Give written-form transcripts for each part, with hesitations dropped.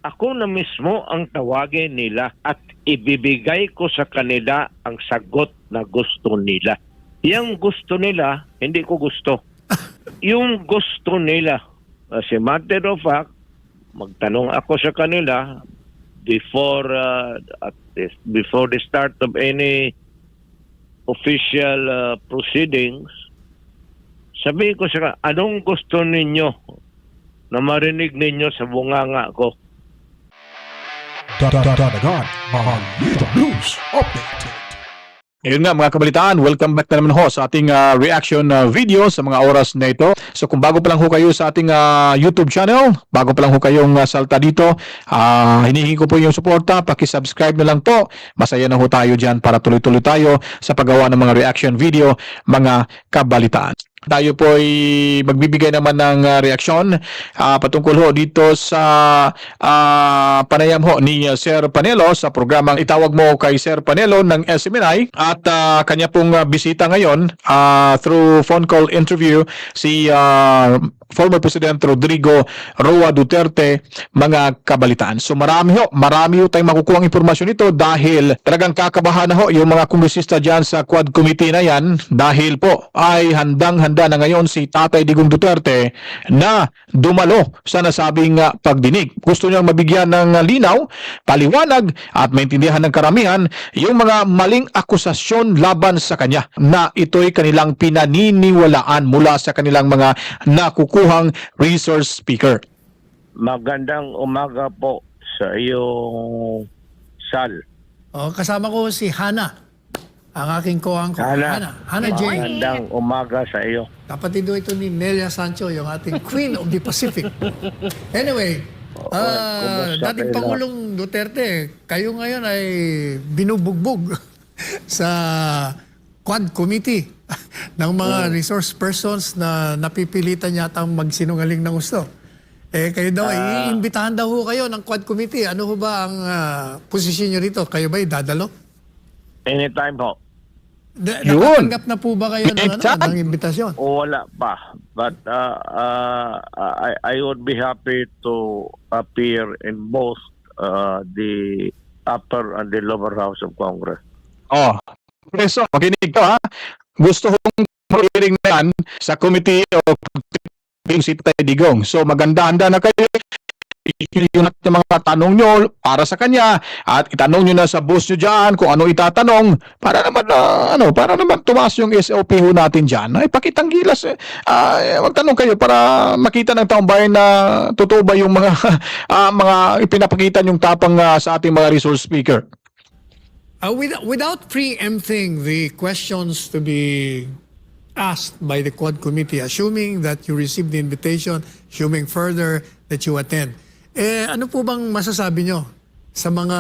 Ako na mismo ang tawagin nila at ibibigay ko sa kanila ang sagot na gusto nila. Yung gusto nila, hindi ko gusto. Yung gusto nila, as a matter of fact, magtanong ako sa kanila before before the start of any official proceedings. Sabi ko sa kanila, anong gusto ninyo na marinig ninyo sa bunganga ko? Dagdag Balita News Update. Ngayon nga mga kabalitaan, welcome back na naman ho sa ating reaction video sa mga oras na ito. So kung bago pa lang ho kayo sa ating YouTube channel, bago pa lang ho kayong salta dito, hinihingi ko po yung suporta, paki-subscribe na lang po. Masaya na ho tayo dyan para tuloy-tuloy tayo sa paggawa ng mga reaction video, mga kabalitaan. Tayo po ay magbibigay naman ng reaksyon patungkol ho dito sa panayam ho ni Sir Panelo sa programang Itawag Mo Kay Sir Panelo ng SMNI at kanya pong bisita ngayon through phone call interview si former President Rodrigo Roa Duterte, mga kabalitaan. So marami ho tayong makukuha ang impormasyon nito dahil talagang kakabahan na ho yung mga kongresista dyan sa Quad Committee na yan dahil po ay handang-handa na ngayon si Tatay Digong Duterte na dumalo sa nasabing pagdinig. Gusto niyang mabigyan ng linaw, paliwanag at maintindihan ng karamihan yung mga maling akusasyon laban sa kanya na ito'y kanilang pinaniniwalaan mula sa kanilang mga nakukuhang resource speaker. Magandang umaga po sa iyong Sal. Kasama ko si Hana, ang aking co-anchor. Hana J. Magandang umaga sa iyo. Kapatid ito ni Nelia Sancho, yung ating Queen of the Pacific. Anyway, kumusta dating kayo Pangulong Duterte, kayo ngayon ay binubugbog sa Quad Committee ng mga resource persons na napipilitan yata magsinungaling ng gusto. Kayo daw, iimbitahan daw ho kayo ng Quad Committee. Ano ho ba ang posisyon nyo rito? Kayo ba dadalo? Anytime po. Nakatanggap na po ba kayo ng imbitasyon? Wala pa. But I would be happy to appear in both the upper and the lower house of Congress. Preso, makinig ka ha. Gusto kong hearing na yan sa Committee of si Tatay Digong. So maganda-handa na kayo. Yung mga tanong nyo para sa kanya at itanong nyo na sa boss nyo dyan kung ano itatanong para naman tumaas yung SOP ho natin dyan. Ay, pakitang gilas. Magtanong kayo para makita ng taong bayan na totoo ba yung mga mga ipinapakita yung tapang sa ating mga resource speaker. Without preempting the questions to be asked by the Quad Committee, assuming that you received the invitation, assuming further that you attend, ano po bang masasabi nyo sa mga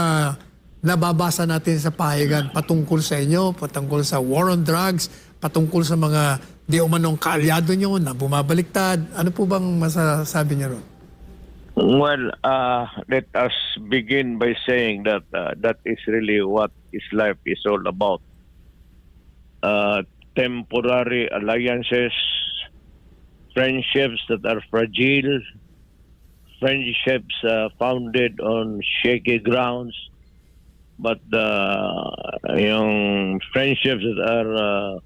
nababasa natin sa pahayagan patungkol sa inyo, patungkol sa war on drugs, patungkol sa mga di umanong kaalyado nyo na bumabaliktad? Ano po bang masasabi nyo ron? Well, let us begin by saying that that is really what is life is all about. Temporary alliances, friendships that are fragile, friendships founded on shaky grounds, but yung friendships that are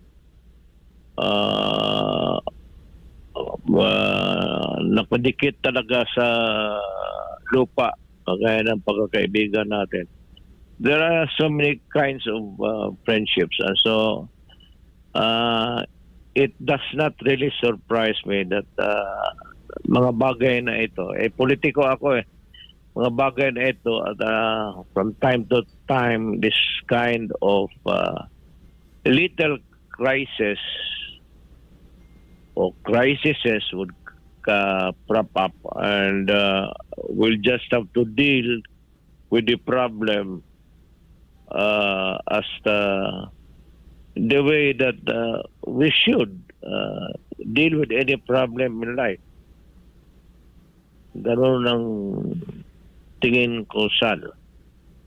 nakadikit talaga sa lupa, kagaya ng pagkakaibigan natin. There are so many kinds of friendships, and so it does not really surprise me that mga bagay na ito, politiko ako mga bagay na ito at from time to time this kind of little crisis or crises would prop up, and we'll just have to deal with the problem as the way that we should deal with any problem in life. Ganun ang tingin ko, Sal.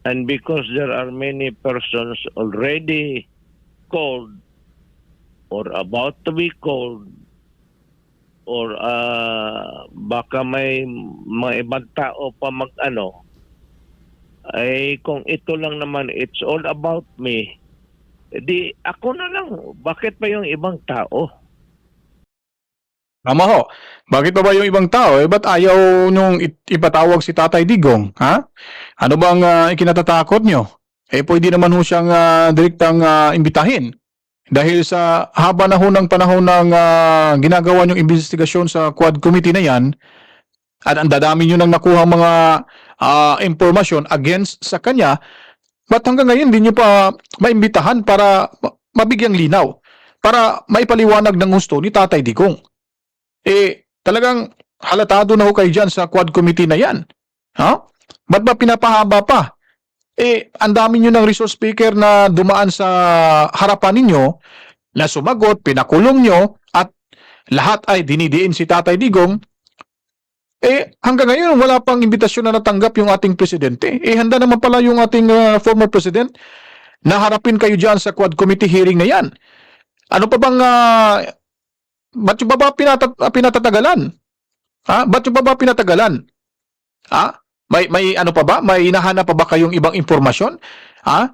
And because there are many persons already called or about to be called or baka may mga ibang tao pa mag-ano, ay kung ito lang naman, it's all about me, di ako na lang. Bakit pa yung ibang tao? Tama ho. Bakit pa ba yung ibang tao? Ba't ayaw nung ipatawag si Tatay Digong? Ha? Ano bang ikinatatakot nyo? Pwede naman ho siyang direktang imbitahin. Dahil sa haba na ho ng panahon ng ginagawa niyong investigasyon sa Quad Committee na yan, at ang dadami nyo nang nakuha mga impormasyon against sa kanya, ba't hanggang ngayon hindi nyo pa maimbitahan para mabigyang linaw? Para maipaliwanag ng gusto ni Tatay Digong. Talagang halatado na ho kayo dyan sa Quad Committee na yan. Ha? Ba't ba pinapahaba pa? Ang dami nyo ng resource speaker na dumaan sa harapan ninyo, na sumagot, pinakulong nyo, at lahat ay dinidiin si Tatay Digong. Hanggang ngayon, wala pang imbitasyon na natanggap yung ating presidente. Handa naman pala yung ating former president na harapin kayo dyan sa Quad Committee hearing na yan. Ano pa bang ba't yung ba pinatatagalan? Ha? Ba't yung ba pinatagalan? Ha? May ano pa ba? May hinahanap pa ba kayong ibang impormasyon? Ha?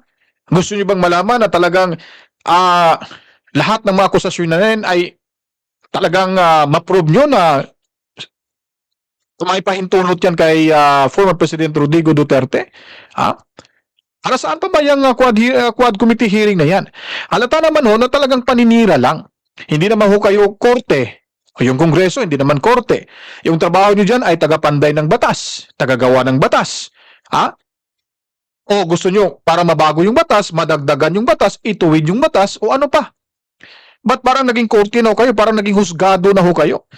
Gusto niyo bang malaman na talagang lahat ng mga akusasyon na yan ay talagang ma-prove nyo na tumay-pahintulot yan kay former President Rodrigo Duterte? Ha? Para saan pa ba yung Quad Committee hearing na yan? Halata naman ho na talagang paninira lang. Hindi naman ho kayo korte. O yung Kongreso, hindi naman korte. Yung trabaho nyo dyan ay tagapanday ng batas, tagagawa ng batas. Ha? O gusto nyo, para mabago yung batas, madagdagan yung batas, ituwid yung batas, o ano pa? Ba't parang naging korte na ho kayo, parang naging husgado na ho kayo?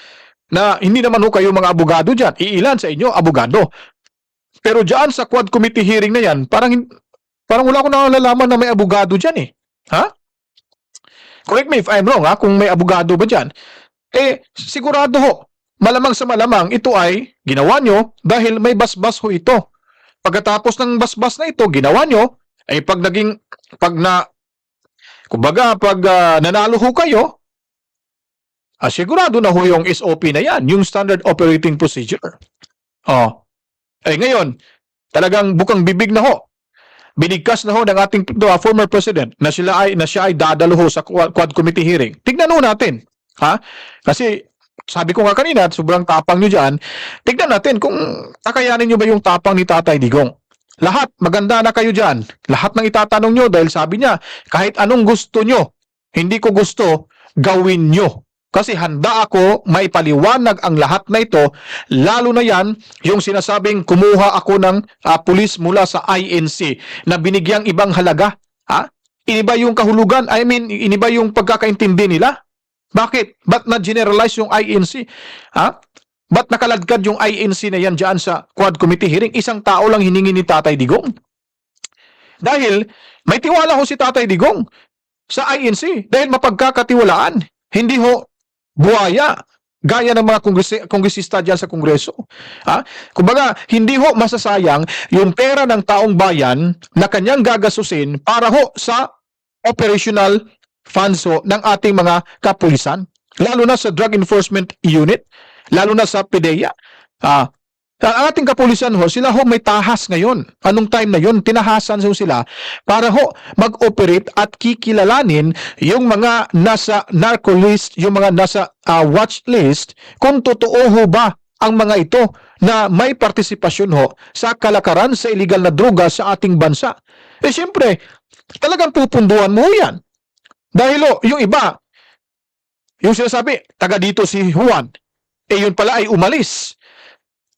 Na hindi naman ho kayo mga abogado dyan. Iilan sa inyo, abogado. Pero dyan sa Quad Committee hearing na yan, parang wala ko nalalaman na may abogado dyan Ha? Correct me if I'm wrong kung may abogado ba dyan. Sigurado ho, malamang sa malamang ito ay ginawa nyo dahil may basbas ho ito. Pagkatapos ng basbas na ito, ginawa nyo, pag nanalo ho kayo, sigurado na ho yung SOP na yan, yung Standard Operating Procedure. Ngayon, talagang bukang bibig na ho. Binigkas na ho ng ating former president na siya ay dadalo ho sa Quad Committee hearing. Tignan ho natin. Ha? Kasi sabi ko nga kanina, sobrang tapang nyo dyan. Tignan natin kung kakayanin nyo ba yung tapang ni Tatay Digong. Lahat, maganda na kayo dyan. Lahat ng itatanong nyo dahil sabi niya, kahit anong gusto nyo, hindi ko gusto, gawin nyo. Kasi handa ako maipaliwanag ang lahat na ito, lalo na yan, yung sinasabing kumuha ako ng pulis mula sa INC na binigyang ibang halaga. Ha? Iniba yung kahulugan, iniba yung pagkakaintindi nila. Bakit? Ba't na-generalize yung INC? Ha? Ba't nakaladkad yung INC na yan dyan sa Quad Committee hearing? Isang tao lang hiningi ni Tatay Digong. Dahil may tiwala ho si Tatay Digong sa INC dahil mapagkakatiwalaan. Hindi ho buhaya, gaya ng mga kongresista dyan sa Kongreso. Kumbaga, hindi ho masasayang yung pera ng taong bayan na kanyang gagasusin para ho sa operational funds ho ng ating mga kapulisan. Lalo na sa Drug Enforcement Unit, lalo na sa PDEA. Ang ating kapulisan ho, sila ho may tahas ngayon. Anong time na yon? Tinahasan ho sila para ho mag-operate at kikilalanin yung mga nasa narco list, yung mga nasa watch list, kung totoo ho ba ang mga ito na may partisipasyon ho sa kalakaran sa illegal na droga sa ating bansa. Siyempre, talagang pupunduan mo yan. Dahil ho, yung iba, yung sinasabi, taga dito si Juan, yun pala ay umalis.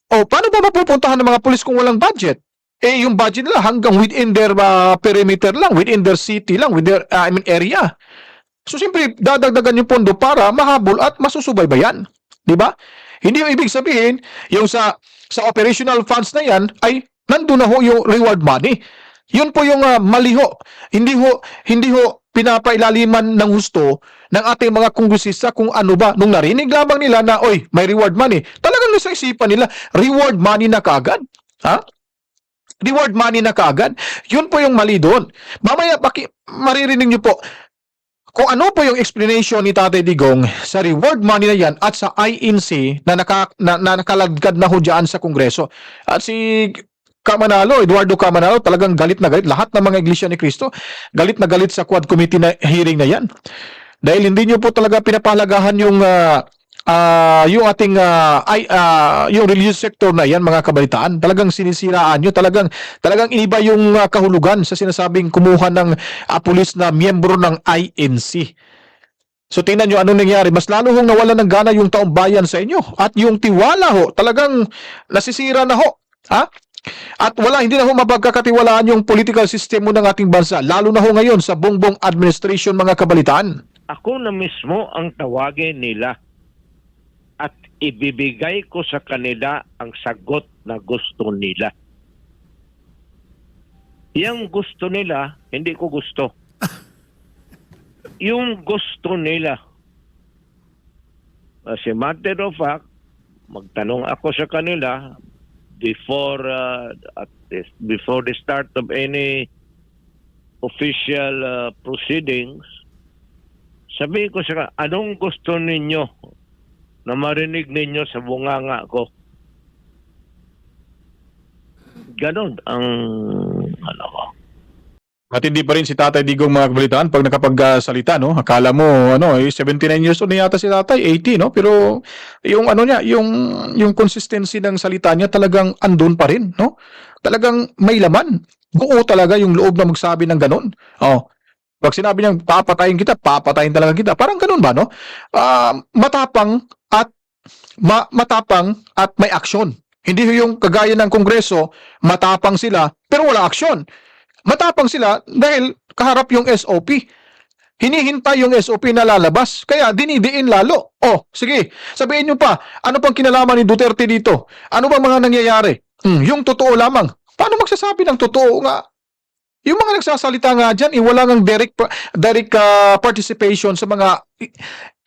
Paano ba mapupuntahan ng mga pulis kung walang budget? Yung budget nila hanggang within their perimeter lang, within their city lang, within their area. So, siyempre, dadagdagan yung pondo para mahabol at masusubaybayan. Diba? Hindi yung ibig sabihin, yung sa operational funds na yan, ay nandun na ho yung reward money. Yun po yung mali ho. Hindi ho pinapailaliman ng husto ng ating mga kongresista kung ano ba. Nung narinig lamang nila na, may reward money. Talagang nasa isipan nila, reward money na kaagad. Ha? Reward money na kaagad. Yun po yung mali doon. Mamaya, maririnig nyo po, kung ano po yung explanation ni Tatay Digong sa reward money na yan at sa INC na nakalagad na ho dyan sa Kongreso. At si Kamanalo, Eduardo Kamanalo, talagang galit na galit. Lahat ng mga Iglesia ni Cristo, galit na galit sa Quad Committee na hearing na yan. Dahil hindi nyo po talaga pinapahalagahan yung ating yung religious sector na yan, mga kabalitaan. Talagang sinisiraan nyo, talagang iniba yung kahulugan sa sinasabing kumuha ng pulis na miyembro ng INC. So tingnan nyo anong nangyari. Mas lalo hong nawala ng gana yung taong bayan sa inyo. At yung tiwala ho, talagang nasisira na ho. Ha? At hindi na ho mapagkakatiwalaan yung political system mo ng ating bansa. Lalo na ho ngayon sa Bongbong administration, mga kabalitaan. Ako na mismo ang tawagin nila at ibibigay ko sa kanila ang sagot na gusto nila. Yang gusto nila, hindi ko gusto. Yung gusto nila. As a matter of fact, magtanong ako sa kanila before the start of any official proceedings. Sabi ko sa anong gusto ninyo na marinig ninyo sa bunganga ko? Ganon ang ko. Matindi pa rin si Tatay Digong, mga kabalitaan, pag nakapagsalita, no? Akala mo 79 years old na yata si Tatay, 80, no? Pero yung niya, yung consistency ng salita niya talagang andun pa rin, no? Talagang may laman. Buo talaga yung loob na magsabi ng ganon. Pag sinabi niyang papatayin kita, papatayin talaga kita. Parang ganun ba, no? Matapang at may aksyon. Hindi yung kagaya ng Kongreso, matapang sila pero wala aksyon. Matapang sila dahil kaharap yung SOP. Hinihintay yung SOP na lalabas. Kaya dinidiin lalo. Sige, sabihin niyo pa, ano pang kinalaman ni Duterte dito? Ano bang mga nangyayari? Yung totoo lamang. Paano magsasabi ng totoo nga? Yung mga nagsasalita nga dyan, wala ng direct participation sa mga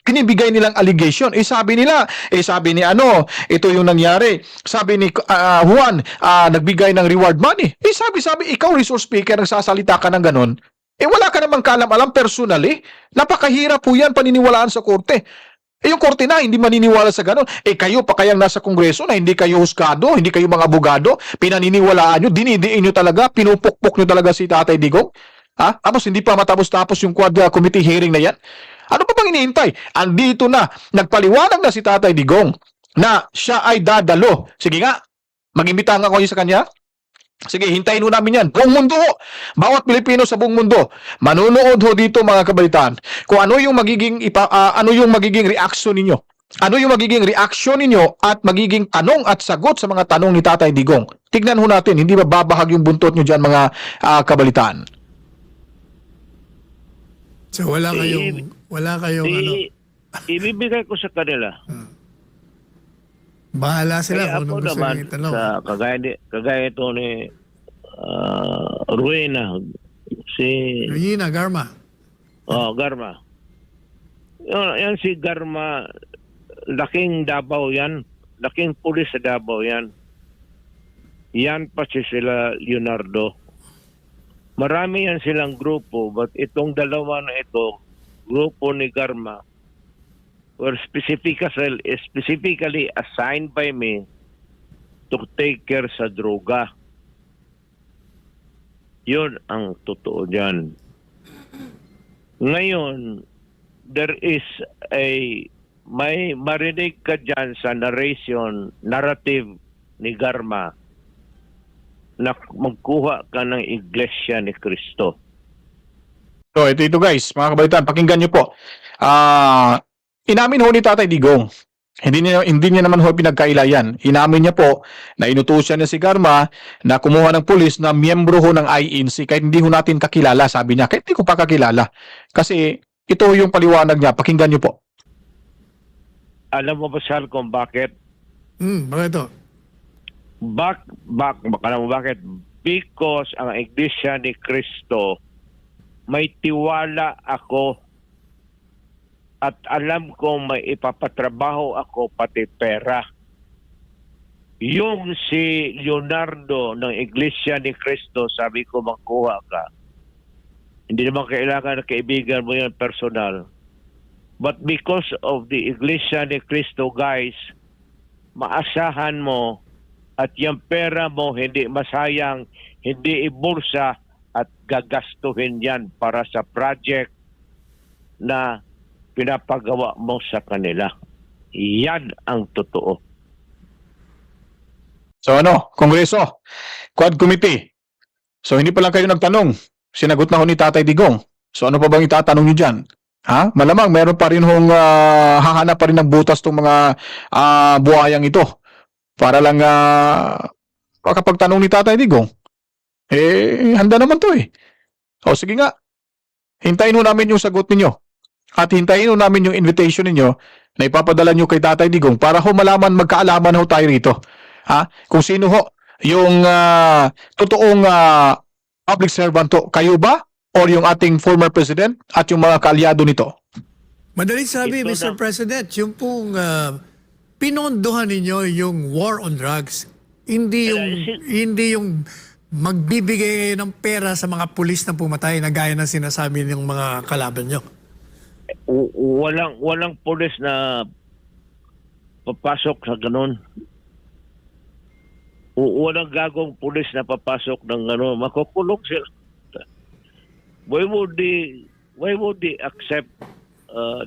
kinibigay nilang allegation. Sabi ni ito yung nangyari. Sabi ni Juan, nagbigay ng reward money. Sabi, ikaw resource speaker, nagsasalita ka ng ganon. Wala ka namang kalam-alam personally. Napakahirap po yan paniniwalaan sa korte. Yung korte na, hindi maniniwala sa ganon. Kayo pa kayang nasa Kongreso na hindi kayo huskado, hindi kayo mga abogado, pinaniniwalaan nyo, dinidiin nyo talaga, pinupukpok nyo talaga si Tatay Digong. Tapos hindi pa matapos-tapos yung Quad Committee hearing na yan. Ano pa bang inihintay? Andito na, nagpaliwanag na si Tatay Digong na siya ay dadalo. Sige nga, mag-imbitahan ako sa kanya. Sige, hintayin ho namin yan. Buong mundo ho. Bawat Pilipino sa buong mundo. Manunood ho dito, mga kabalitaan. Kung ano yung magiging reaction ninyo. Ano yung magiging reaction ninyo at magiging tanong at sagot sa mga tanong ni Tatay Digong. Tignan ho natin, hindi ba babahag yung buntot nyo dyan, mga kabalitaan? So wala kayong Ibibigay ko sa kanila. Bahala sila Kaya kung ako anong gusto naman nyo itanong. sa kagaya ito ni Ruena, si Regina Garma. Garma. Yan si Garma, laking Davao yan. Laking pulis sa Davao yan. Yan pa sila Leonardo. Marami yan silang grupo, but itong dalawa na ito, grupo ni Garma, were specifically assigned by me to take care sa droga. Yun ang totoo dyan. Ngayon, there is may marinig ka dyan sa narrative ni Garma na magkuha ka ng Iglesia ni Cristo. So, ito guys, mga kabalitaan, pakinggan nyo po. Inamin ho ni Tatay Digong. Hindi niya naman ho pinagkaila yan. Inamin niya po na inutusan niya si Garma na kumuha ng pulis na miyembro ho ng INC kahit hindi ho natin kakilala, sabi niya. Kahit hindi ko pa kakilala. Kasi ito yung paliwanag niya. Pakinggan niyo po. Alam mo ba, Sal, kung bakit? Bakit ito? Alam mo bakit? Because ang Iglesia ni Cristo, may tiwala ako at alam kong may ipapatrabaho ako pati pera. Yung si Leonardo ng Iglesia ni Cristo, sabi ko magkuha ka. Hindi naman kailangan na kaibigan mo yan personal. But because of the Iglesia ni Cristo, guys, maasahan mo at yung pera mo hindi masayang, hindi ibulsa at gagastuhin yan para sa project na pinapagawa mo sa kanila. Yan ang totoo. So ano, Kongreso, Quad Committee. So hindi pa lang kayo nagtanong. Sinagot na ho ni Tatay Digong. So ano pa bang itatanong nyo dyan? Ha? Malamang meron pa rin hong hahanap pa rin ng butas tong mga buhayang ito. Para lang makapagtanong ni Tatay Digong. Handa naman to eh. O sige nga. Hintayin ho namin yung sagot ninyo. At hintayin ho namin yung invitation ninyo na ipapadala nyo kay Tatay Digong para ho malaman, magkaalaman ho tayo rito. Ha? Kung sino ho yung totoong public servant to. Kayo ba? Or yung ating former president at yung mga kaalyado nito? Madaling sabi, Ito Mr. na. President, yung pong pinondohan ninyo yung war on drugs. Hindi yung magbibigay ng pera sa mga pulis na pumatay na gaya ng sinasabi ng mga kalaban nyo. Walang pulis na papasok sa ganun. Walang gagong pulis na papasok ng ganun. Makukulong sila. Why would they accept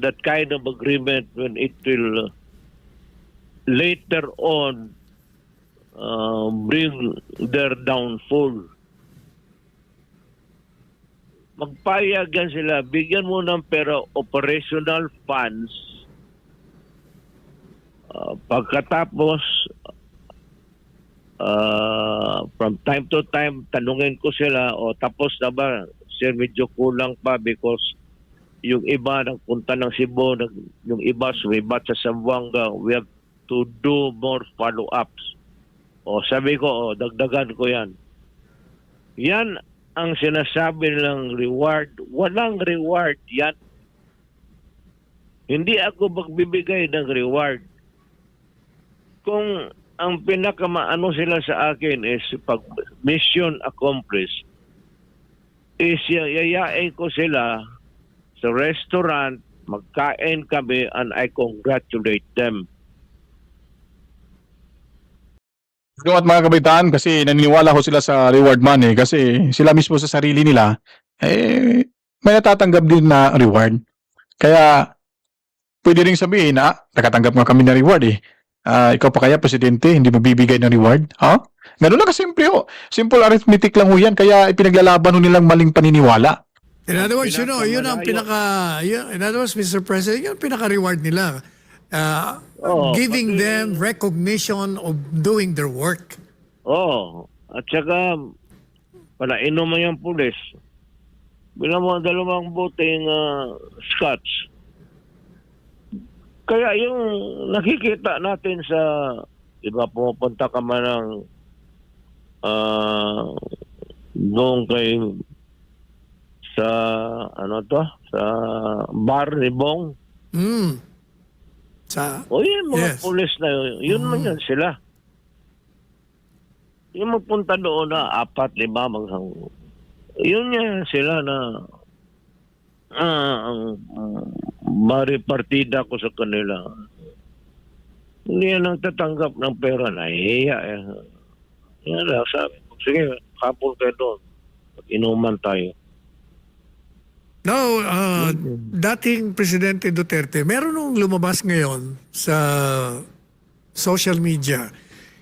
that kind of agreement when it will later on bring their downfall? Magpayag yan sila, bigyan mo ng pera, operational funds. Pagkatapos, from time to time, tanungin ko sila, o tapos na ba? Sir, medyo kulang pa because yung iba nagpunta ng Cebu, yung iba sumibat sa Zamboanga. We have to do more follow-ups. O sabi ko, dagdagan ko yan. Yan ang sinasabi ng reward. Walang reward yan. Hindi ako magbibigay ng reward. Kung ang pinakamaano sila sa akin is pag mission accomplished, is yayain ko sila sa restaurant, magkain kami, and I congratulate them. At mga kabaitaan, kasi naniniwala ko sila sa reward money kasi sila mismo sa sarili nila, may natatanggap din na reward. Kaya, pwede rin sabihin na, nakatanggap nga kami na reward eh. Ikaw pa kaya, Presidente, hindi mabibigay ng reward? Ha? Ganun lang kasimple ho. Simple arithmetic lang ho yan, kaya ipinaglalaban ho nilang maling paniniwala. In other words, yun ang in other words, Mr. President, yun ang pinaka-reward nila. Giving them recognition of doing their work. At saka, palainom mo yung pulis. Bilang mga 2 boteng scotch. Kaya yung nakikita natin sa, iba pumupunta ka man ng doon kay sa sa bar ni Bong. Yun mga pulis na yun man yan sila. Yung magpunta doon na 4, 5 yun yan sila na maripartida ko sa kanila. Hindi yan ang tatanggap ng pera. Nahihiya eh. Yan lang sabi ko. Sige, kapul kayo doon. Inuman tayo. Now, dating Presidente Duterte, meron nung lumabas ngayon sa social media.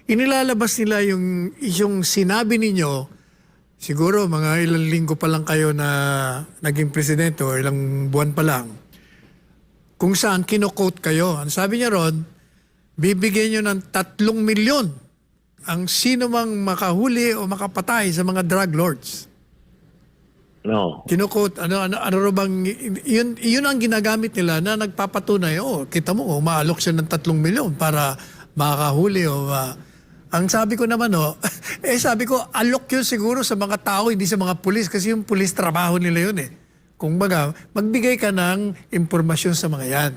Inilalabas nila yung sinabi ninyo, siguro mga ilang linggo pa lang kayo na naging presidente o ilang buwan pa lang, kung saan kino-quote kayo. Ang sabi niya ron, bibigyan nyo ng 3 milyon ang sino mang makahuli o makapatay sa mga drug lords. No. Kino-quote, ano bang, yun ang ginagamit nila na nagpapatunay, kita mo, umaalok siya ng 3 milyon para makahuli o ang sabi ko naman, sabi ko, alok yun siguro sa mga tao, hindi sa mga pulis, kasi yung pulis trabaho nila yun eh. Kung baga, magbigay ka ng impormasyon sa mga yan.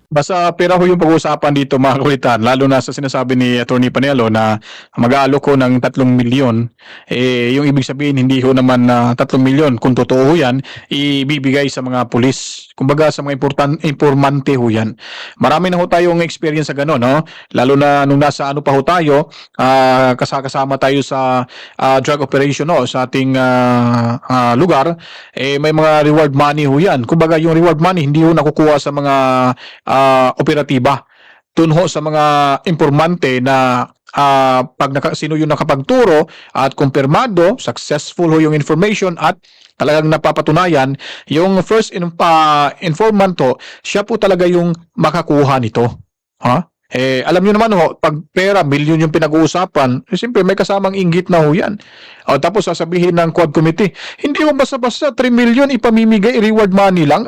Basta pera ho yung pag-uusapan dito mga kawitan, lalo na sa sinasabi ni Attorney Panelo na mag-aalok ko ng 3 milyon, yung ibig sabihin hindi ho naman na 3 milyon, kung totoo ho yan, ibibigay sa mga pulis. Kumbaga sa mga informante ho yan. Marami na ho tayong experience sa gano'n, no? Lalo na nung nasa ano pa ho tayo, kasama tayo sa drug operation no, sa ating lugar, may mga reward money ho yan. Kumbaga yung reward money hindi ho nakukuha sa mga operatiba. Dun ho sa mga informante na pag sino yung nakapagturo at kumpirmado, successful ho yung information at talagang napapatunayan, yung first informant ho, siya po talaga yung makakuha nito. Ha? Alam niyo naman ho, pag pera, milyon yung pinag-uusapan, siyempre may kasamang inggit na ho yan. Tapos sasabihin ng Quad Committee, hindi ho basta-basta 3 milyon ipamimigay, reward money lang.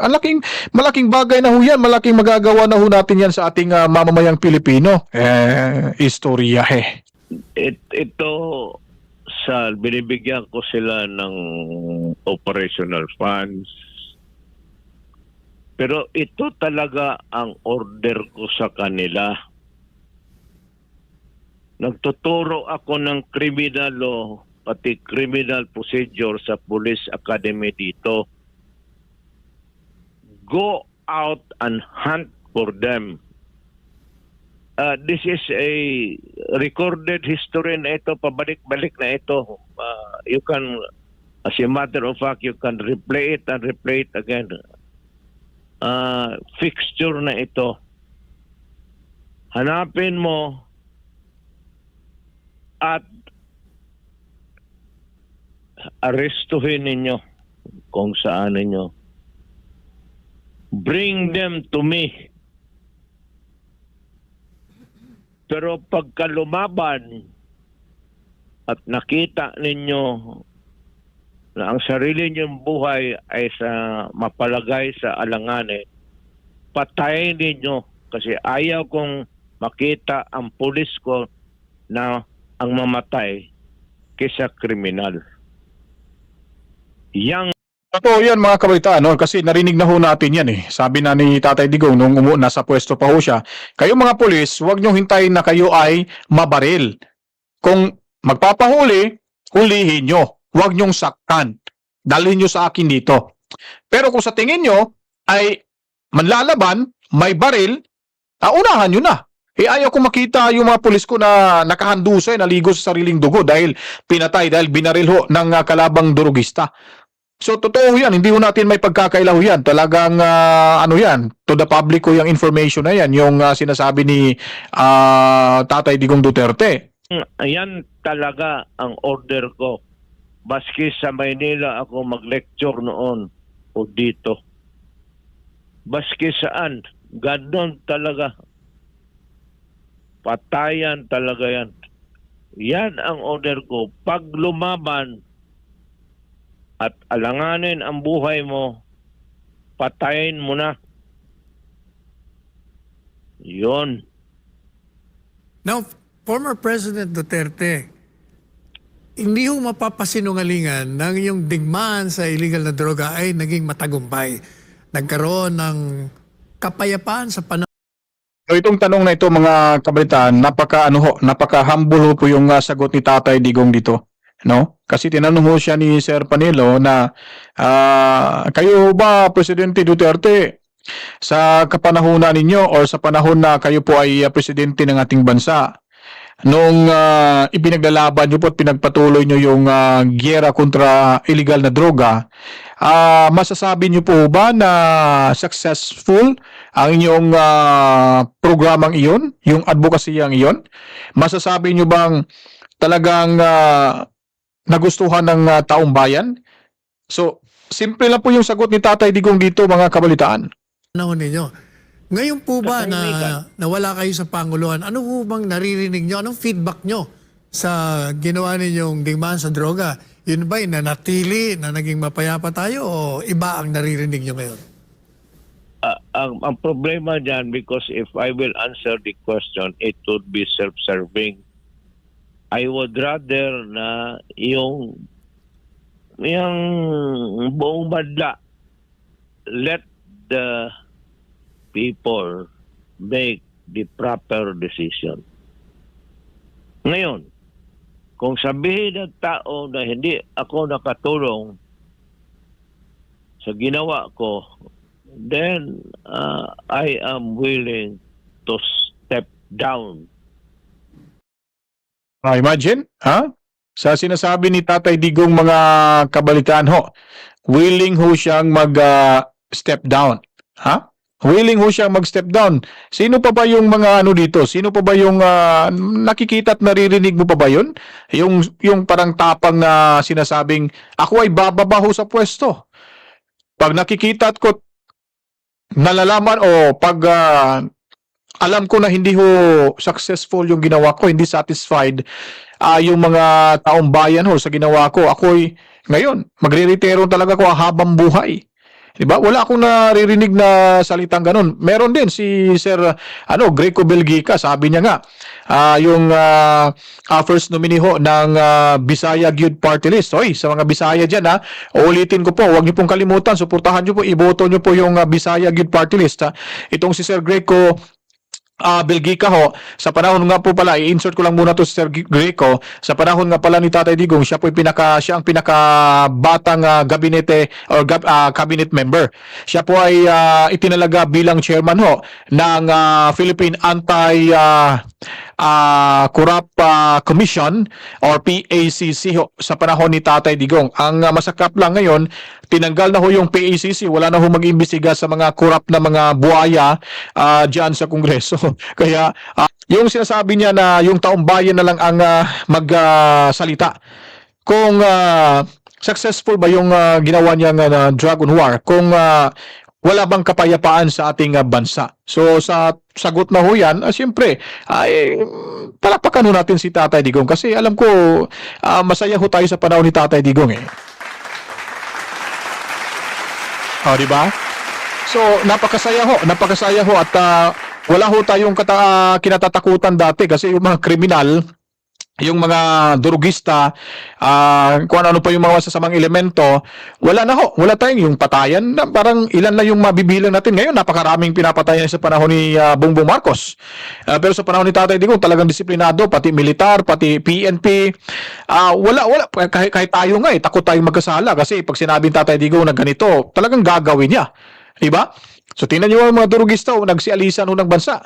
Malaking bagay na ho yan, malaking magagawa na ho natin yan sa ating mamamayang Pilipino. Istorya Ito, binibigyan ko sila ng operational funds. Pero ito talaga ang order ko sa kanila. Nagtuturo ako ng criminal law, pati criminal procedure sa Police Academy dito. Go out and hunt for them. This is a recorded history na ito, pabalik-balik na ito. You can, as a matter of fact, you can replay it and replay it again. Fixture na ito. Hanapin mo at arestuhin ninyo kung saan ninyo. Bring them to me. Pero pagka lumaban at nakita ninyo na ang sarili ninyong buhay ay mapalagay sa alanganin, patayin ninyo kasi ayaw kong makita ang pulis ko na ang mamatay kaysa kriminal. Yang Totoo yan mga kabalitaan, no? Kasi narinig na ho natin yan eh. Sabi na ni Tatay Digong nung nasa pwesto pa ho siya, kayong mga pulis, huwag niyong hintayin na kayo ay mabaril. Kung magpapahuli, hulihin nyo. Huwag niyong saktan. Dalhin nyo sa akin dito. Pero kung sa tingin nyo ay manlalaban, may baril, unahan nyo na. Ayaw ko makita yung mga pulis ko na nakahandusay, naligo sa sariling dugo dahil pinatay, dahil binaril ho ng kalabang durugista. So totoo yan, hindi ho natin may pagkakailaw yan. Talagang ano yan, to the public ko yung information na yan, yung sinasabi ni Tatay Digong Duterte. Ayan talaga ang order ko. Baski sa Maynila ako mag-lecture noon o dito. Baski saan, ganon talaga. Patayan talaga yan. Yan ang order ko. Pag lumaban at alanganin ang buhay mo, patayin mo na. Yun. Now, former President Duterte, hindi ho mapapasinungalingan ng yung digmaan sa illegal na droga ay naging matagumpay. Nagkaroon ng kapayapaan sa panahon. So itong tanong na ito mga kabalitaan, napaka-humble ho po yung sagot ni Tatay Digong dito. No? Kasi tinanong ho siya ni Sir Panelo na kayo ba Presidente Duterte sa kapanahunan ninyo or sa panahon na kayo po ay presidente ng ating bansa, nung ipinaglalaban nyo po at pinagpatuloy nyo yung gyera kontra illegal na droga, masasabi nyo po ba na successful ang inyong programang iyon, yung advokasiyang iyon? Masasabi nyo bang talagang nagustuhan ng taong bayan? So, simple lang po yung sagot ni Tatay Digong dito mga kabalitaan. Ninyo. Ngayon po ba na Katahimikan. nawala kayo sa Panguluhan, ano po bang naririnig nyo? Anong feedback nyo sa ginawa ninyong digmaan sa droga? Yun ba na natili na naging mapayapa tayo o iba ang naririnig nyo ngayon? Ang problema dyan, because if I will answer the question, it would be self-serving. I would rather na yung buong badla, let the people make the proper decision. Ngayon, kung sabihin ng tao na hindi ako nakatulong sa ginawa ko, then I am willing to step down. Imagine, ha? Sa sinasabi ni Tatay Digong mga kabalitaan ho, willing ho siyang mag-step down. Ha? Willing ho siyang mag-step down. Sino pa ba yung mga ano dito? Sino pa ba yung nakikita at naririnig mo pa ba yun? Yung parang tapang na sinasabing, ako ay bababa ho sa pwesto. Pag nakikita ko, nalalaman o pag alam ko na hindi ho successful yung ginawa ko, hindi satisfied yung mga taong bayan ho sa ginawa ko, ako'y ngayon, magre-retiro talaga ko habang buhay. Diba? Wala akong naririnig na salitang ganun. Meron din si Sir Greco Belgica, sabi niya nga, yung first nominee ho ng Bisaya Youth Party List. Oy, sa mga Bisaya dyan ulitin ko po, huwag niyo pong kalimutan, suportahan niyo po, iboto niyo po yung Bisaya Youth Party List. Itong si Sir Greco Belgica ho, sa panahon nga po pala, i-insert ko lang muna to si Sir Greco, sa panahon nga pala ni Tatay Digong, siya ang pinakabatang gabinete or cabinet member. Siya po ay itinalaga bilang chairman ho ng Philippine Anti-Corrupt Commission or PACC ho, sa panahon ni Tatay Digong. Ang masakap lang ngayon, tinanggal na ho yung PACC, wala na ho mag-imbestiga sa mga corrupt na mga buhaya dyan sa Kongreso. Kaya yung sinasabi niya na yung taong bayan na lang ang magsalita. Kung successful ba yung ginawa niyang Dragon War, kung wala bang kapayapaan sa ating bansa. So sa sagot na ho yan, siyempre, palakpakan ho natin si Tatay Digong kasi alam ko masaya ho tayo sa panahon ni Tatay Digong eh. Oh, di ba? So, napakasaya ho at wala ho tayong kinatatakutan dati kasi yung mga kriminal, yung mga durugista, kung ano pa yung mga masasamang elemento, wala na ho. Wala tayong yung patayan. Parang ilan na yung mabibilang natin. Ngayon, napakaraming pinapatayan sa panahon ni Bongbong Marcos. Pero sa panahon ni Tatay Digong, talagang disiplinado, pati militar, pati PNP. Wala. Kahit tayo nga, takot tayong magkasala kasi pag sinabing Tatay Digong na ganito, talagang gagawin niya. Diba? So tingnan niyo ang mga durugista nagsialisan ng bansa.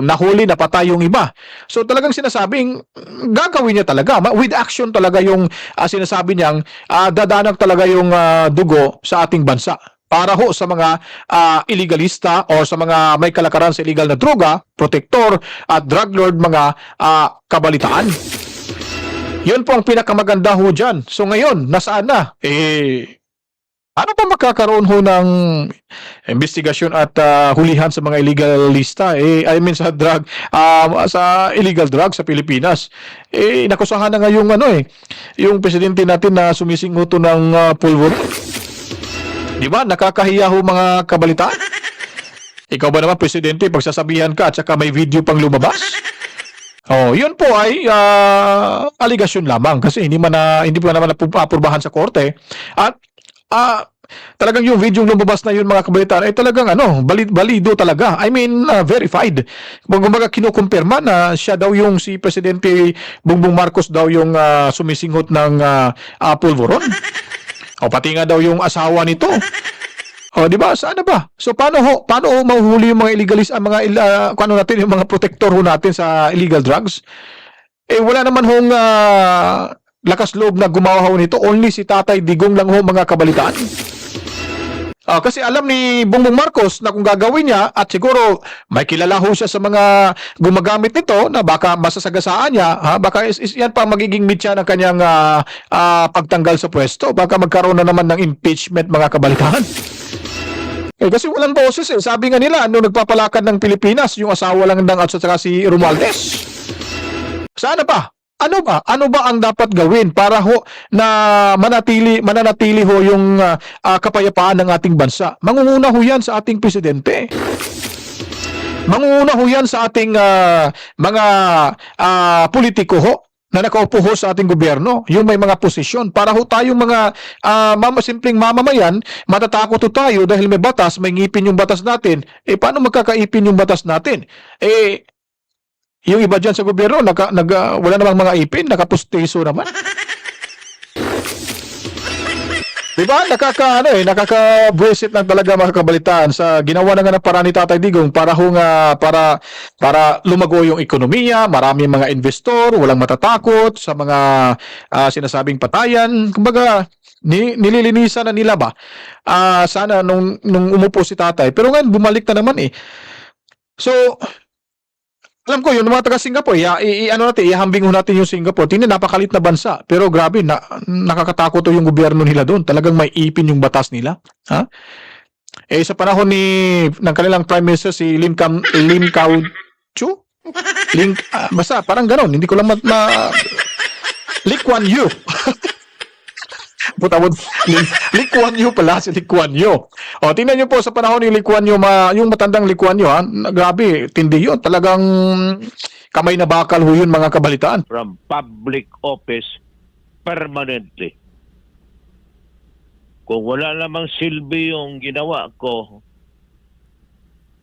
Nahuli, napatay yung iba. So talagang sinasabing gagawin niya talaga. With action talaga yung sinasabi niyang dadanag talaga yung dugo sa ating bansa. Para ho sa mga illegalista o sa mga may kalakaran sa illegal na droga, protektor at drug lord, mga kabalitaan. Yun po ang pinakamaganda ho dyan. So ngayon, nasaan na? Ano pa makakaroon ho ng investigasyon at hulihan sa mga illegal lista? Sa illegal drug sa Pilipinas. Nakusahan na nga yung yung presidente natin na sumisinguto ng pulvor. Di ba? Nakakahiya ho mga kabalitaan. Ikaw ba naman, presidente, pagsasabihan ka at saka may video pang lumabas? Yun po ay aligasyon lamang kasi hindi pa naman napapurbahan sa korte. At talagang yung video lumabas na yun mga kabalitaan ay talagang balido talaga. I mean, verified. Kumbaga kinukumpirma na siya daw yung si Presidente Bongbong Marcos daw yung sumisinghot ng pulveron. Pati nga daw yung asawa nito. Di ba? Saan na ba? So paano mahuhuli yung mga illegalist, natin yung mga protector ho natin sa illegal drugs? Wala naman hong lakas loob na gumawa ho nito. Only si Tatay Digong lang ho mga kabalitaan. Kasi alam ni Bongbong Marcos na kung gagawin niya at siguro may kilala ho siya sa mga gumagamit nito na baka masasagasaan niya, baka yan pa magiging mitya ng kanyang pagtanggal sa pwesto. Baka magkaroon na naman ng impeachment mga kabalitaan. Kasi walang boses eh. Sabi nga nila, nagpapalakad ng Pilipinas, yung asawa lang at saka si Romualdez. Sana pa? Ano ba ang dapat gawin para ho na mananatili ho yung kapayapaan ng ating bansa? Mangunguna ho yan sa ating presidente. Mangunguna ho yan sa ating mga politiko ho na nakaupo ho sa ating gobyerno, yung may mga posisyon. Para ho tayong mga simpleng mamamayan, matatakot ho tayo dahil may batas, may ngipin yung batas natin. Eh, paano magkakaipin yung batas natin? Eh, yung iba dyan sa gobyerno, wala namang mga ipin, nakapustiso naman. Diba? Nakaka-buwisit lang talaga mga kabalitaan sa ginawa na nga ng paraan ni Tatay Digong para para lumago yung ekonomiya, maraming mga investor, walang matatakot sa mga sinasabing patayan. Kumbaga, nililinisan na nila ba? Sana nung umupo si Tatay. Pero ngayon, bumalik na naman eh. So, alam ko, yung mga taga Singapore, ihambing ho natin yung Singapore. Tingnan, napakalit na bansa. Pero grabe, nakakatakot to yung gobyerno nila doon. Talagang may ipin yung batas nila. Ha? Eh, sa panahon ng kanilang Prime Minister, si Lim Kau Chu? Basta, parang ganon. Hindi ko lang Lee Kuan Yew. Lee Kuan Yew pala, si Lee Kuan Yew. O, tingnan nyo po sa panahon ni Lee Kuan Yew, yung matandang Lee Kuan Yew, grabe, tindi yun. Talagang kamay na bakal ho yun, mga kabalitaan. From public office permanently. Kung wala namang silbi yung ginawa ko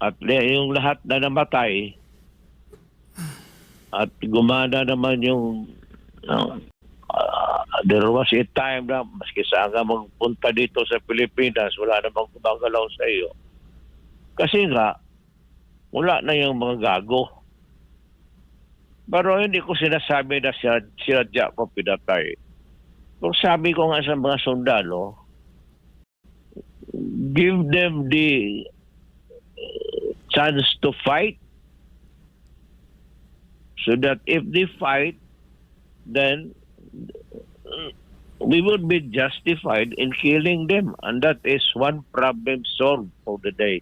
at yung lahat na namatay at gumana naman yung there was a time na maski saan ka magpunta dito sa Pilipinas, wala namang gumagalaw sa iyo. Kasi nga, wala na yung mga gago. Pero hindi ko sinasabi na sinadya ko pinatay. Kung sabi ko nga sa mga sundalo, give them the chance to fight so that if they fight, then we would be justified in killing them, and that is one problem solved for the day.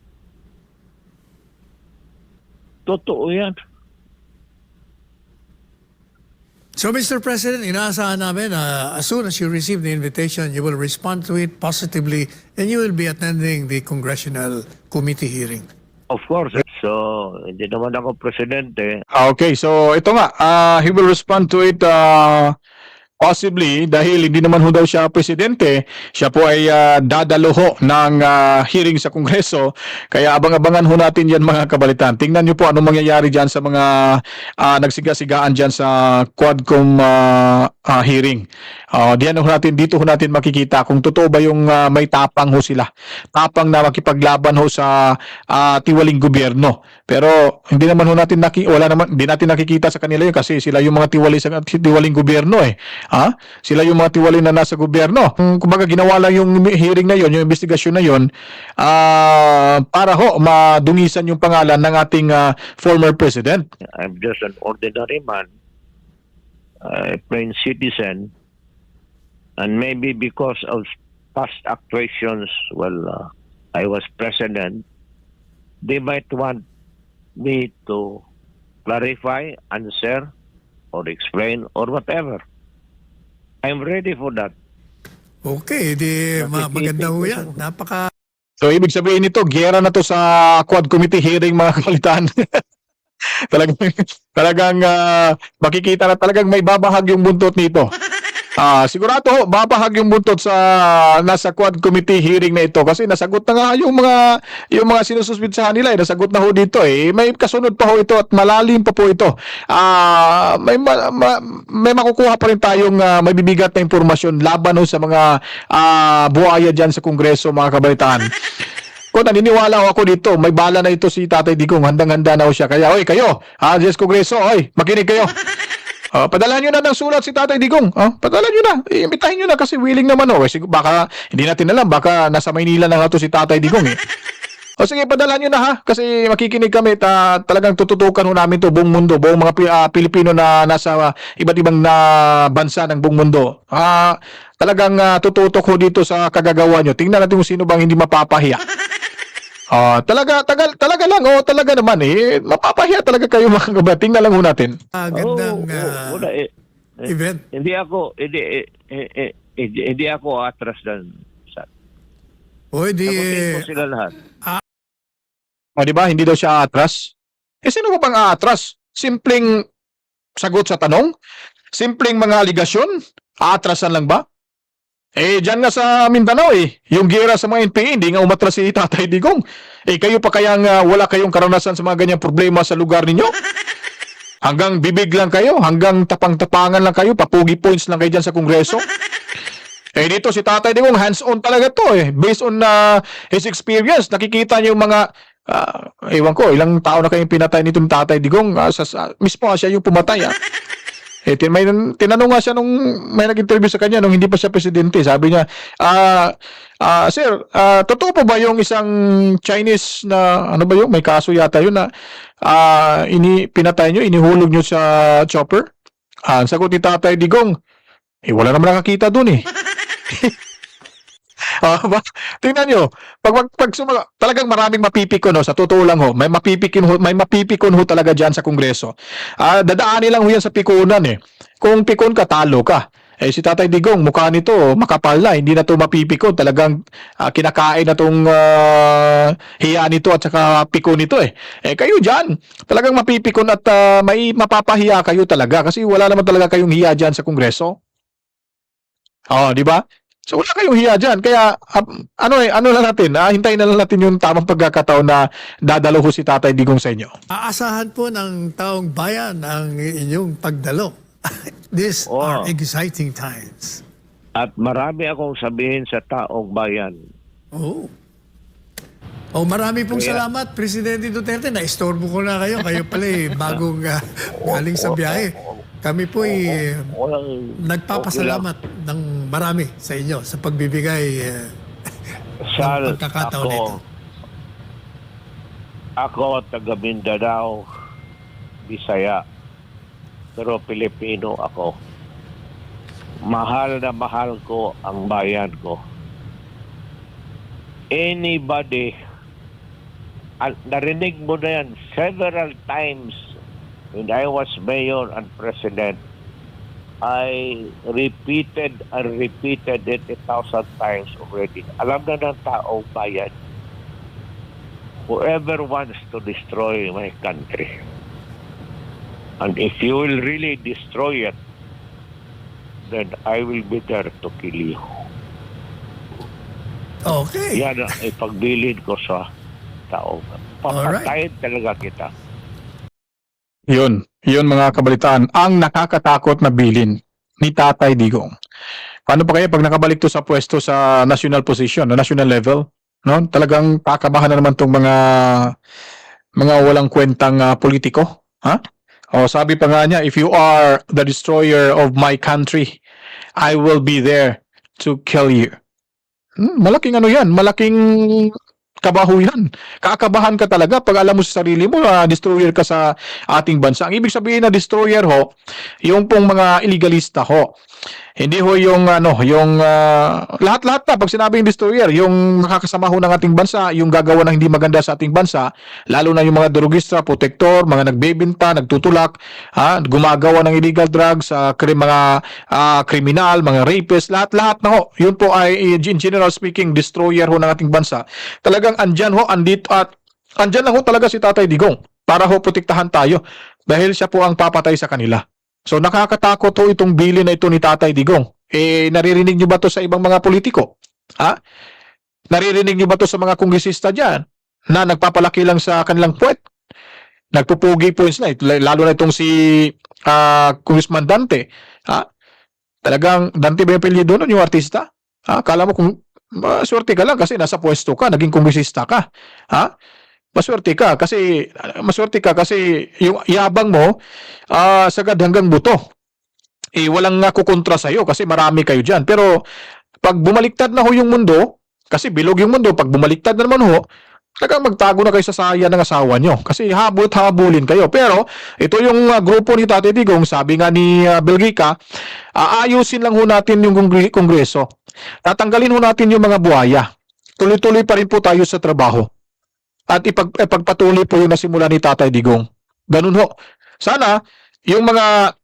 Totoo yan. So, Mr. President, inaasahan namin as soon as you receive the invitation, you will respond to it positively and you will be attending the Congressional Committee hearing. Of course. So, hindi naman ako presidente. Okay, so ito nga, he will respond to it possibly dahil hindi naman ho daw siya presidente, siya po ay dadalo ho ng hearing sa Kongreso. Kaya abang-abangan ho natin yan, mga kabalitan. Tingnan nyo po anong mangyayari dyan sa mga nagsigasigaan dyan sa Quadcom hearing. Dito ho natin makikita kung totoo ba yung may tapang ho sila. Tapang na makipaglaban ho sa tiwaling gobyerno. Pero hindi naman ho natin hindi natin nakikita sa kanila yun kasi sila yung mga tiwaling gobyerno eh. Sila yung mga tiwali na nasa gobyerno. Kumbaga ginawa lang yung hearing na yon, yung investigasyon na yon, para ho madungisan yung pangalan ng ating former president. I'm just an ordinary man, a plain citizen, and maybe because of past actuations, I was president, they might want me to clarify, answer, or explain, or whatever. I'm ready for that. Okay, maganda ho yan. So, ibig sabihin nito, giyera na to sa Quad Committee hearing, mga kabalitaan. talagang makikita na talagang may babahag yung buntot nito. Sigurado babahag yung buntot sa nasa Quad Committee hearing na ito kasi nasagot na nga yung mga sinususpitsahan nila, nasagot na ho dito eh. May kasunod pa ho ito at malalim pa po ito. May makukuha pa rin tayong may bibigat na impormasyon laban ho sa mga buhaya diyan sa Kongreso, mga kabalitaan. Kung naniniwala ako dito, may bala na ito si Tatay Digong, handang-handa na ho siya. Kaya, oy, kayo, Diyos Kongreso, oy, makinig kayo. Padala nyo na ng sulat si Tatay Digong. Padala nyo na. Imbitahin nyo na kasi willing naman. Baka, hindi natin alam, baka nasa Maynila na nga to si Tatay Digong eh. Sige, padala nyo na ha. Kasi makikinig kami. Talagang tututukan ho namin to buong mundo. Buong mga Pilipino na nasa iba't ibang bansa ng buong mundo. Talagang tututok ho dito sa kagagawa nyo. Tingnan natin kung sino bang hindi mapapahiya. Talaga lang. Talaga naman eh. Mapapahiya talaga kayo, mga kabalitaan. Tingnan lang ho natin. Gandang event. Hindi ako atras dan. Sagutin ko sila lahat. Di ba? Hindi daw siya atras. Sino ba bang atras? Simpleng sagot sa tanong? Simpleng mga aligasyon, aatrasan lang ba? Dyan nga sa Mindanao yung gera sa mga NPA, hindi nga umatras si Tatay Digong. Kayo pa kayang wala kayong karanasan sa mga ganyang problema sa lugar ninyo? Hanggang bibig lang kayo, hanggang tapang-tapangan lang kayo, papugi points lang kayo dyan sa Kongreso. Dito si Tatay Digong, hands-on talaga to Based on his experience, nakikita niyo yung mga, ewan ko, ilang tao na kayong pinatay nitong Tatay Digong, mismo siya yung pumatay tinanong nga siya nung may nag-interview sa kanya nung hindi pa siya presidente. Sabi niya, sir, totoo po ba yung isang Chinese na, ano ba yung, may kaso yata yun na pinatay nyo, inihulog nyo sa chopper? Ang sagot ni Tatay Digong, wala naman nakakita dun Tingnan nyo, talagang maraming mapipikon sa totoo lang may mapipikon ho talaga dyan sa Kongreso. Dadaanin lang ho yan sa pikunan Kung pikon ka, talo ka. Si Tatay Digong, mukha nito, makapal na, hindi na to mapipikon. Talagang kinakain na tong hiya nito at saka pikon nito kayo dyan, talagang mapipikon at may mapapahiya kayo talaga kasi wala naman talaga kayong hiya dyan sa Kongreso. Di ba? So wala kayong hiya dyan. Kaya ano lang natin, hintayin na lang natin yung tamang pagkakataon na dadalo ho si Tatay Digong sa inyo. Aasahan po ng taong bayan ang inyong pagdalo. These are exciting times. At marami akong sabihin sa taong bayan. Marami pong salamat, Presidente Duterte. Na-istorbo ko na kayo. Kayo pala bagong galing sa biyahe. Kami po nagpapasalamat ng marami sa inyo sa pagbibigay ng pagkakataon nito. Ako, taga Mindanao, Bisaya, pero Pilipino ako. Mahal na mahal ko ang bayan ko. Anybody, narinig mo na yan several times when I was mayor and president. I repeated and repeated it 1,000 times already. Alam na ng taong bayan, whoever wants to destroy my country, and if you will really destroy it, then I will be there to kill you. Okay. Yan ang ipagbilin ko sa tao. Papatayin talaga kita. Yun mga kabalitaan, ang nakakatakot na bilin ni Tatay Digong. Paano pa kaya pag nakabalik to sa pwesto sa national position, na national level? No? Talagang kakabahan na naman tong mga walang kwentang politiko. Sabi pa nga niya, if you are the destroyer of my country, I will be there to kill you. Malaking yan, malaking kabaho yan. Kakabahan ka talaga pag alam mo sa sarili mo, destroyer ka sa ating bansa. Ang ibig sabihin na destroyer yung pong mga illegalista Hindi yung lahat-lahat na pag sinabing destroyer, yung makakasama ng ating bansa, yung gagawa ng hindi maganda sa ating bansa, lalo na yung mga drugista, protector, mga nagbebenta, nagtutulak, gumagawa ng illegal drugs, mga kriminal, mga rapist, lahat-lahat na yun po ay in general speaking destroyer ng ating bansa. Talagang andyan andyan lang talaga si Tatay Digong para protektahan tayo dahil siya po ang papatay sa kanila. So nakakatakot itong bilin na ito ni Tatay Digong. Naririnig niyo ba to sa ibang mga politiko? Naririnig niyo ba to sa mga kongresista dyan na nagpapalaki lang sa kanilang puwet? Nagpupugi points na lalo na itong si Congressman Dante. Talagang Dante ba yung apelyido nun, yung artista? Kala mo kung maswerte ka lang kasi nasa pwesto ka, naging kongresista ka. Maswerte ka kasi yung yabang mo sagad hanggang buto. Walang kukontra sa iyo kasi marami kayo diyan. Pero pag bumaliktad na yung mundo, kasi bilog yung mundo, pag bumaliktad na naman talagang magtago na kayo sa saya ng asawa nyo kasi habulin kayo. Pero ito yung grupo ni Tatay Digong, sabi nga ni Belgica, aayusin lang natin yung kongreso. Tatanggalin natin yung mga buhaya. Tuloy-tuloy pa rin po tayo sa trabaho. At ipagpatuloy po yung nasimula ni Tatay Digong. Ganun Sana, yung mga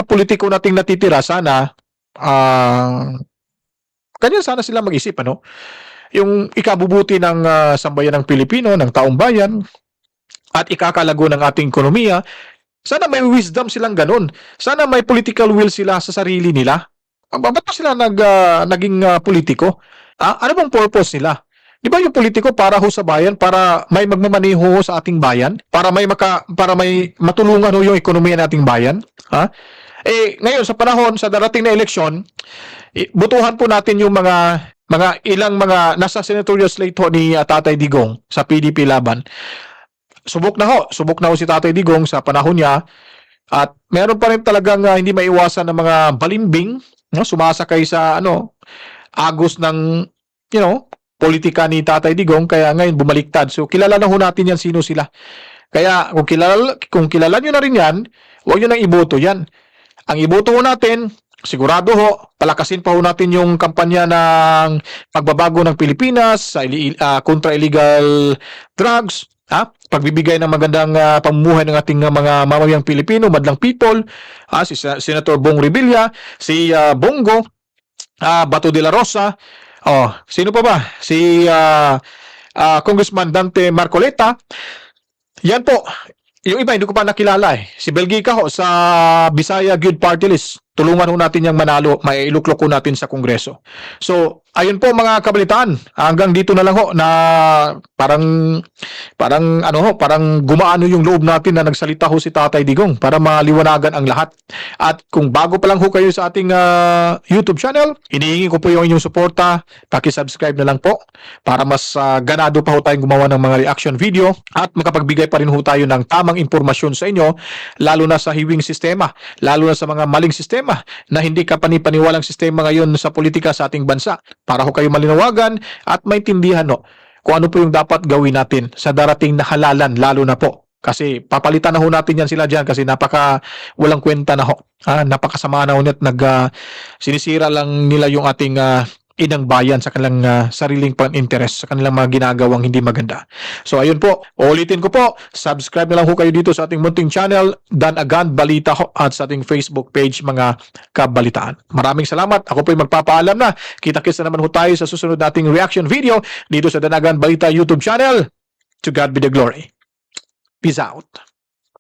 politiko nating natitira, sana, kanya sana sila mag-isip, yung ikabubuti ng sambayan ng Pilipino, ng taong bayan, at ikakalago ng ating ekonomiya, Sana may wisdom silang ganun. Sana may political will sila sa sarili nila. Ba't pa sila naging politiko? Ano bang purpose nila? Di ba yung politiko para ho sa bayan, para may magmamaneho ho sa ating bayan, para may matulungan ho yung ekonomiya nating bayan? Ngayon sa panahon sa darating na eleksyon, butuhan po natin yung mga ilang mga nasa senatorial slate ho ni Tatay Digong sa PDP laban. Subok na ho si Tatay Digong sa panahon niya, at meron pa rin talagang hindi maiwasan ng mga balimbing, no, sumasakay sa agos ng politika ni Tatay Digong, kaya ngayon bumaliktad. So kilala na ho natin yan sino sila. Kaya kung kilala nyo na rin yan, huwag nyo nang iboto yan. Ang iboto ho natin, sigurado ho, palakasin pa ho natin yung kampanya ng pagbabago ng Pilipinas sa kontra illegal drugs, pagbibigay ng magandang pamumuhay ng ating mga mamamayang Pilipino, madlang people, si Senator Bong Revilla, si Bongo, Bato de la Rosa, sino pa ba? Si Congressman Dante Marcoleta. Yan po. Yung iba hindi ko pa nakilala eh. Si Belgica ho sa Bisaya Good Party List. Tulungan ho natin yung manalo, mailuklok ho natin sa Kongreso. So, ayun po mga kabalitaan. Hanggang dito na lang ho na parang gumaano yung loob natin na nagsalita ho si Tatay Digong para maliwanagan ang lahat. At kung bago pa lang ho kayo sa ating YouTube channel, hinihingi ko po yung inyong suporta. Paki-subscribe na lang po para mas ganado pa ho tayong gumawa ng mga reaction video at makapagbigay pa rin ho tayo ng tamang impormasyon sa inyo, lalo na sa hiwing sistema, lalo na sa mga maling sistema na hindi ka panipaniwalang sistema ngayon sa politika sa ating bansa, para ho kayo malinawagan at maintindihan kung ano po yung dapat gawin natin sa darating na halalan, lalo na po. Kasi papalitan na ho natin yan sila dyan kasi walang kwenta na ho. Napakasama na ho at sinisira lang nila yung ating inang bayan sa kanilang sariling pan-interest, sa kanilang mga ginagawang hindi maganda. So ayun po, ulitin ko po, subscribe na lang ho kayo dito sa ating munting channel, Dan Agan Balita ho, at sa ating Facebook page mga kabalitaan. Maraming salamat. Ako po ay magpapaalam na. Kita-kits na naman ho tayo sa susunod nating reaction video dito sa Dan Agan Balita YouTube channel. To God be the glory. Peace out.